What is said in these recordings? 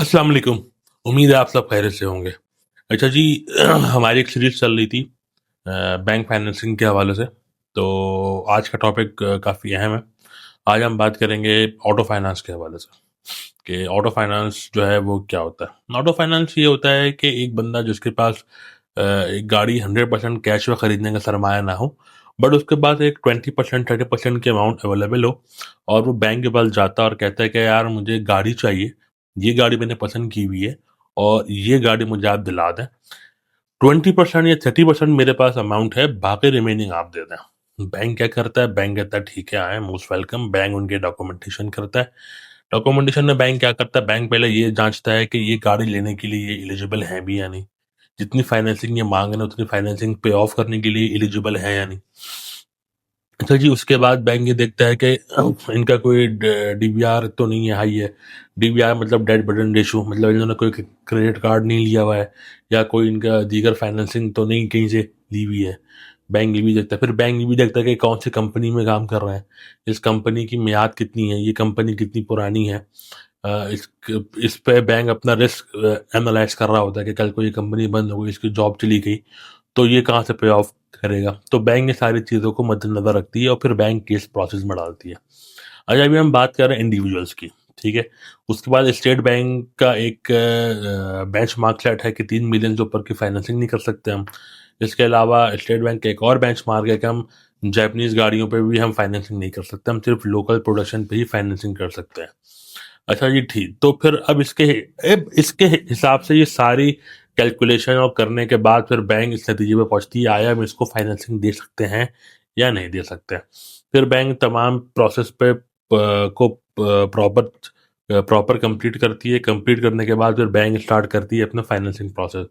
अस्सलाम वालेकुम। उम्मीद है आप सब खैरियत से होंगे। अच्छा जी, हमारी एक सीरीज चल रही थी बैंक फाइनेंसिंग के हवाले से। तो आज का टॉपिक काफ़ी अहम है। आज हम बात करेंगे ऑटो फाइनेंस के हवाले से कि ऑटो फाइनेंस जो है वो क्या होता है। ऑटो फाइनेंस ये होता है कि एक बंदा जिसके पास एक गाड़ी 100% कैश में खरीदने का सरमाया ना हो, बट उसके पास एक 20% 30% की अमाउंट अवेलेबल हो, और वो बैंक के पास जाता है और कहता है कि यार मुझे गाड़ी चाहिए, ये गाड़ी मैंने पसंद की हुई है और ये गाड़ी मुझे आप दिला दें। 20% या 30% मेरे पास अमाउंट है, बाकी रिमेनिंग आप दे दें। बैंक क्या करता है, बैंक कहता है ठीक है, आए मोस्ट वेलकम। बैंक उनके डॉक्यूमेंटेशन करता है। डॉक्यूमेंटेशन में बैंक क्या करता है, बैंक पहले ये जांचता है कि ये गाड़ी लेने के लिए ये एलिजिबल है भी या नहीं, जितनी फाइनेंसिंग ये मांग रहे हैं उतनी फाइनेंसिंग पे ऑफ करने के लिए एलिजिबल है या नहीं। अच्छा जी, उसके बाद बैंक ये देखता है कि इनका कोई डीवीआर तो नहीं है, हाई है। डीवीआर मतलब डेट बर्डन रेशो, मतलब इन्होंने कोई क्रेडिट कार्ड नहीं लिया हुआ है या कोई इनका दीगर फाइनेंसिंग तो नहीं कहीं से ली हुई है। बैंक ये भी देखता है। फिर बैंक ये भी देखता है कि कौन सी कंपनी में काम कर रहे हैं, इस कंपनी की मियाद कितनी है, ये कंपनी कितनी पुरानी है। इस इस पे बैंक अपना रिस्क एनालाइज कर रहा होता है कि कल को ये कंपनी बंद हो गई, इसकी जॉब चली गई, तो ये कहाँ से पे ऑफ करेगा। तो बैंक ये सारी चीज़ों को मद्देनजर रखती है और फिर बैंक केस प्रोसेस में डालती है। अच्छा, अभी हम बात कर रहे हैं इंडिविजुअल्स की, ठीक है। उसके बाद स्टेट बैंक का एक बेंच मार्क सेट है कि 3 मिलियन से ऊपर की फाइनेंसिंग नहीं कर सकते हम। इसके अलावा स्टेट बैंक का एक और बेंच मार्क है कि हम जापानीज गाड़ियों पे भी हम फाइनेंसिंग नहीं कर सकते, हम सिर्फ लोकल प्रोडक्शन पे ही फाइनेंसिंग कर सकते हैं। अच्छा जी, ठीक। तो फिर अब इसके हिसाब से ये सारी कैलकुलेशन और करने के बाद फिर बैंक इस नतीजे पे पहुंचती है, आया हम इसको फाइनेंसिंग दे सकते हैं या नहीं दे सकते। फिर बैंक तमाम प्रोसेस पे को प्रॉपर प्रॉपर कंप्लीट करती है। कंप्लीट करने के बाद फिर बैंक स्टार्ट करती है अपना फाइनेंसिंग प्रोसेस।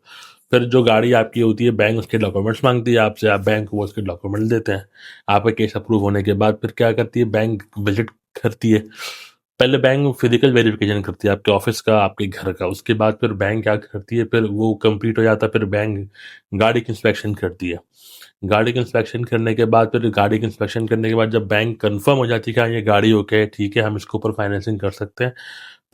फिर जो गाड़ी आपकी होती है, बैंक उसके डॉक्यूमेंट्स मांगती है आपसे, आप बैंक को उसके डॉक्यूमेंट देते हैं। आपका केस अप्रूव होने के बाद फिर क्या करती है, बैंक विजिट करती है। पहले बैंक फिजिकल वेरिफिकेशन करती है आपके ऑफिस का, आपके घर का। उसके बाद फिर बैंक क्या करती है, फिर वो कंप्लीट हो जाता है, फिर बैंक गाड़ी की इंस्पेक्शन करती है। गाड़ी की इंस्पेक्शन करने के बाद फिर गाड़ी की इंस्पेक्शन करने के बाद जब बैंक कंफर्म हो जाती है कि हाँ ये गाड़ी ओके है, ठीक है, हम इसके ऊपर फाइनेंसिंग कर सकते हैं,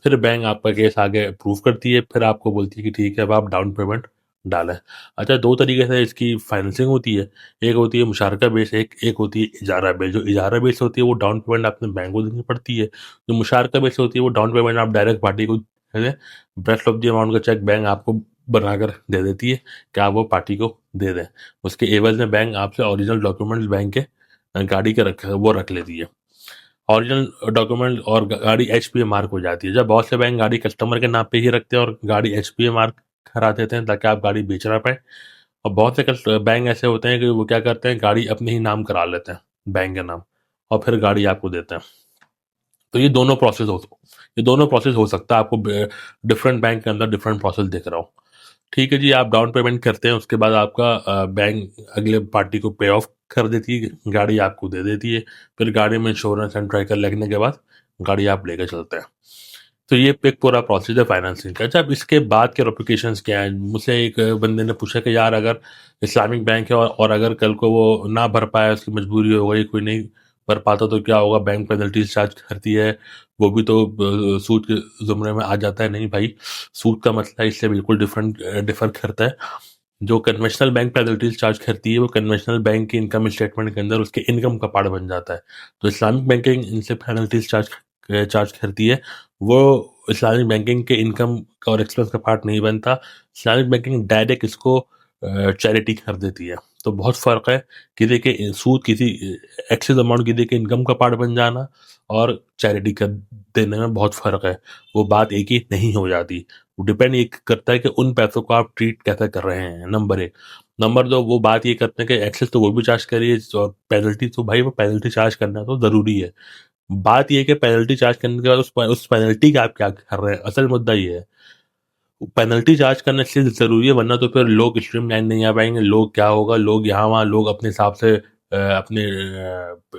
फिर बैंक आपका केस आगे अप्रूव करती है। फिर आपको बोलती है कि ठीक है, अब आप डाउन पेमेंट डालें। अच्छा, दो तरीके से इसकी फाइनेंसिंग होती है। एक होती है मुशारका बेस, एक एक होती है इजारा बेस। जो इजारा बेस होती है वो डाउन पेमेंट आपने बैंक को देनी पड़ती है। जो मुशारका बेस होती है वो डाउन पेमेंट आप डायरेक्ट पार्टी को दे दें। रेस्ट ऑफ द अमाउंट का चेक बैंक आपको बनाकर दे देती है कि आप वो पार्टी को दे दें। उसके एवज में बैंक आपसे ओरिजिनल डॉक्यूमेंट्स बैंक के गाड़ी के वो रख लेती है। ओरिजिनल डॉक्यूमेंट और गाड़ी एचपीए मार्क हो जाती है। जब बहुत से बैंक गाड़ी कस्टमर के नाम पे ही रखते हैं और गाड़ी एचपीए मार्क करा देते हैं ताकि आप गाड़ी बेच ना पाए। और बहुत से बैंक ऐसे होते हैं कि वो क्या करते हैं, गाड़ी अपने ही नाम करा लेते हैं, बैंक के नाम, और फिर गाड़ी आपको देते हैं। तो ये दोनों प्रोसेस हो सकता है। आपको डिफरेंट बैंक के अंदर डिफरेंट प्रोसेस दिख रहा हूँ। ठीक है जी, आप डाउन पेमेंट करते हैं, उसके बाद आपका बैंक अगले पार्टी को पे ऑफ कर देती है, गाड़ी आपको दे देती है। फिर गाड़ी में इंश्योरेंस एंड ट्रैकर लगने के बाद गाड़ी आप लेकर चलते हैं। तो ये एक पूरा प्रोसेस है फाइनेंसिंग का। अच्छा, अब इसके बाद के एप्लीकेशंस क्या है। मुझसे एक बंदे ने पूछा कि यार अगर इस्लामिक बैंक है और अगर कल को वो ना भर पाया, उसकी मजबूरी हो गई, कोई नहीं भर पाता, तो क्या होगा, बैंक पेनल्टीज चार्ज करती है, वो भी तो सूद के जुमरे में आ जाता है। नहीं भाई, सूद का मसला इससे बिल्कुल डिफर करता है। जो कन्वेंशनल बैंक पेनल्टीज चार्ज करती है वो कन्वेंशनल बैंक के इनकम स्टेटमेंट के अंदर उसके इनकम का पार्ट बन जाता है। तो इस्लामिक बैंकिंग इनसे पेनल्टीज चार्ज करती है, वो इस्लामिक बैंकिंग के इनकम का और एक्सपेंस का पार्ट नहीं बनता। इस्लामिक बैंकिंग डायरेक्ट इसको चैरिटी कर देती है। तो बहुत फ़र्क है किसी के सूद, किसी एक्सेस अमाउंट किसी के इनकम का पार्ट बन जाना और चैरिटी कर देने में बहुत फ़र्क है। वो बात एक ही नहीं हो जाती। वो डिपेंड ये करता है कि उन पैसों को आप ट्रीट कैसे कर रहे हैं, नंबर एक। नंबर दो, वो बात ये करते हैं कि एक्सेस तो वो भी चार्ज करिए और पेनल्टी तो भाई वो पेनल्टी चार्ज करना तो ज़रूरी है। बात ये है कि पेनल्टी चार्ज करने के बाद उस पेनल्टी का आप क्या कर रहे हैं, असल मुद्दा ये है। पेनल्टी चार्ज करना इसलिए ज़रूरी है, वरना तो फिर लोग स्ट्रीम लाइन नहीं आ पाएंगे। लोग क्या होगा, लोग यहाँ वहाँ लोग अपने हिसाब से अपने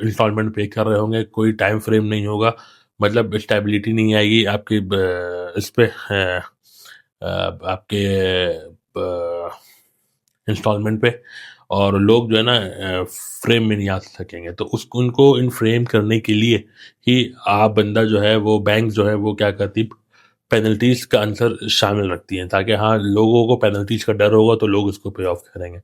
इंस्टॉलमेंट पे कर रहे होंगे, कोई टाइम फ्रेम नहीं होगा, मतलब स्टेबिलिटी नहीं आएगी आपके इस पे आपके इंस्टॉलमेंट पे, और लोग जो है ना फ्रेम में नहीं आ सकेंगे। तो उस उनको इन फ्रेम करने के लिए ही आप बंदा जो है वो बैंक जो है वो क्या करती, पेनल्टीज का आंसर शामिल रखती हैं, ताकि हाँ लोगों को पेनल्टीज का डर होगा तो लोग इसको पे ऑफ करेंगे।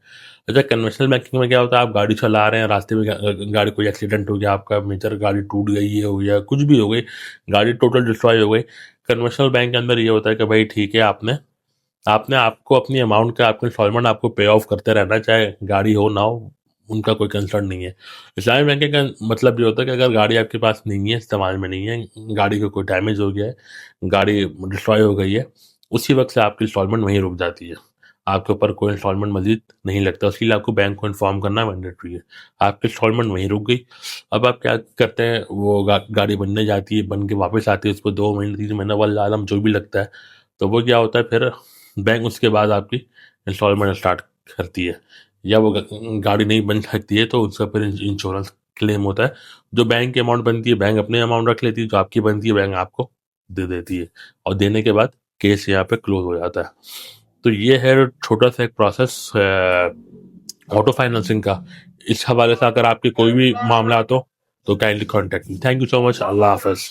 अच्छा, कन्वेंशनल बैंकिंग में क्या होता है, आप गाड़ी चला रहे हैं, रास्ते में गाड़ी कोई एक्सीडेंट हो गया, आपका मेजर गाड़ी टूट गई, ये हो गया, कुछ भी हो गई, गाड़ी टोटल डिस्ट्रॉय हो गई। कन्वेंशनल बैंक के अंदर ये होता है कि भाई ठीक है, आपने आपने आपको अपनी अमाउंट का आपको इंस्टॉलमेंट आपको पे ऑफ करते रहना, चाहे गाड़ी हो ना हो, उनका कोई कंसर्न नहीं है। इस्लामिक बैंकिंग का मतलब ये होता है कि अगर गाड़ी आपके पास नहीं है, इस्तेमाल में नहीं है, गाड़ी को कोई डैमेज हो गया है, गाड़ी डिस्ट्रॉय हो गई है, उसी वक्त से आपकी इंस्टॉलमेंट वहीं रुक जाती है, आपके ऊपर कोई इंस्टॉलमेंट मजीद नहीं लगता। उसके लिए आपको बैंक को इन्फॉर्म करना मैंडेटरी है। आपकी इंस्टॉलमेंट वहीं रुक गई। अब आप क्या करते हैं, वो गाड़ी बनने जाती है, बन के वापस आती है, उसको 2 महीने 3 महीने वाला आलम जो भी लगता है, तो वो क्या होता है, फिर बैंक उसके बाद आपकी इंस्टॉलमेंट स्टार्ट करती है, या वो गाड़ी नहीं बन सकती है तो उसका फिर इंश्योरेंस क्लेम होता है। जो बैंक की अमाउंट बनती है बैंक अपने अमाउंट रख लेती है, जो आपकी बनती है बैंक आपको दे देती है, और देने के बाद केस यहाँ पे क्लोज हो जाता है। तो ये है छोटा सा एक प्रोसेस ऑटो फाइनेंसिंग का। इस हवाले से अगर आपके कोई भी मामला हो तो kindly contact me. Thank you so much. Allah Hafiz.